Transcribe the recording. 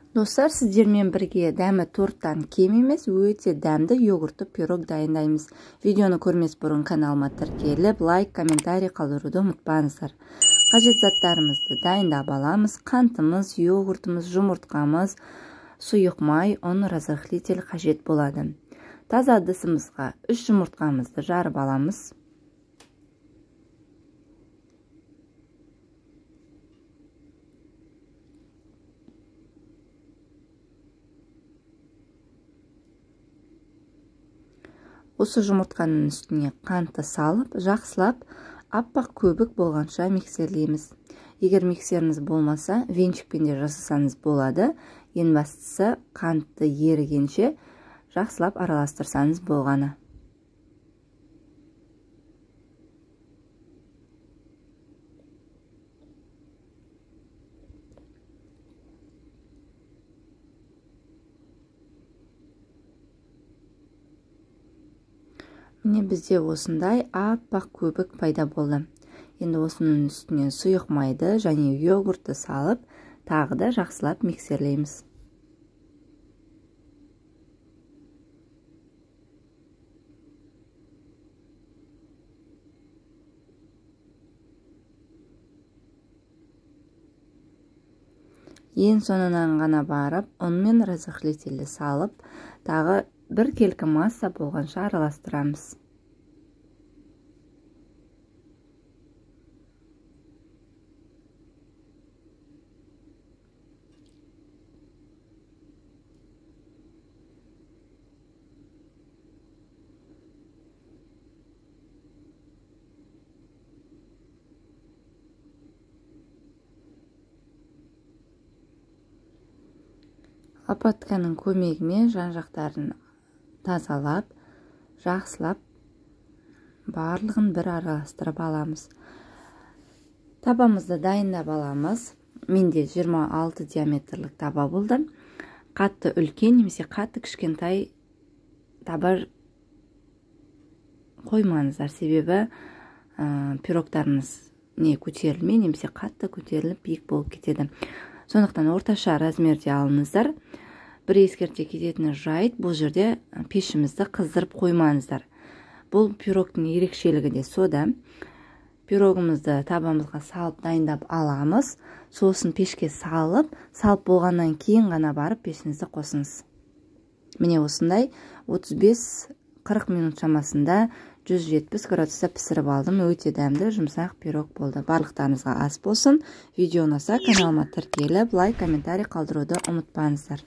Достар, сіздермен бірге дәмі торттан кем емес, өте дәмді йогуртты пирог дайындаймыз. Видеоны көрмес бұрын каналыма тіркеліп, лайк, комментарий қалдыруды ұмытпаңыздар. Қажет заттарымызды дайындап аламыз. Қантымыз, йогуртымыз, жұмыртқамыз, сұйық май, ұн, разрыхлитель қажет болады. Таза ыдысымызға 3 жұмыртқамызды жарып аламыз. Осы жұмыртқаның үстіне қантты салып, жақсылап, аппақ көбік болғанша миксерлейміз. Егер миксеріңіз болмаса, венчикпен де жасасаңыз болады. Ең бастысы қантты ерігенше жақсылап араластырсаңыз болғаны. Міне бізде осындай аппақ көбік пайда болды. Енді осының үстіне сұйық майды және йогуртты салып, тағы да жақсылап миксерлейміз. Ең соңынан ғана барып, ұн мен разрыхлительді салып, тағы бір келкі масса болғанша араластырамыз. Лопатканың көмегімен жан-жақтарын тазалап, жақсылап, барлығын бір араластырып аламыз. Табамызды дайындап аламыз. Менде 26 диаметрлік таба болды. Қатты үлкен немесе қатты кішкентай таба қоймаңыздар, себебі пирогтарыңыз не көтерілмей, немесе қатты көтеріліп биік болып кетеді. Сондықтан орташа размерде алыңыздар. Бір ескерте кететін жайт, бұл жерде пешімізді қыздырып қоймаңыздар. Бұл пирогтың ерекшелігі де сода. Пирогымызды табамызға салып дайындап аламыз. Сосын пешке салып болғаннан кейін ғана барып пешіңізді қосыңыз. Міне осындай 35-40 минут шамасында 170 градуста пісіріп алдым. Өте дәмді, жұмсақ пирог болды. Барлықтарыңызға ас болсын. Видео ұнаса каналыма тіркеліп, лайк, комментарий қалдыруды ұмытпаңыздар.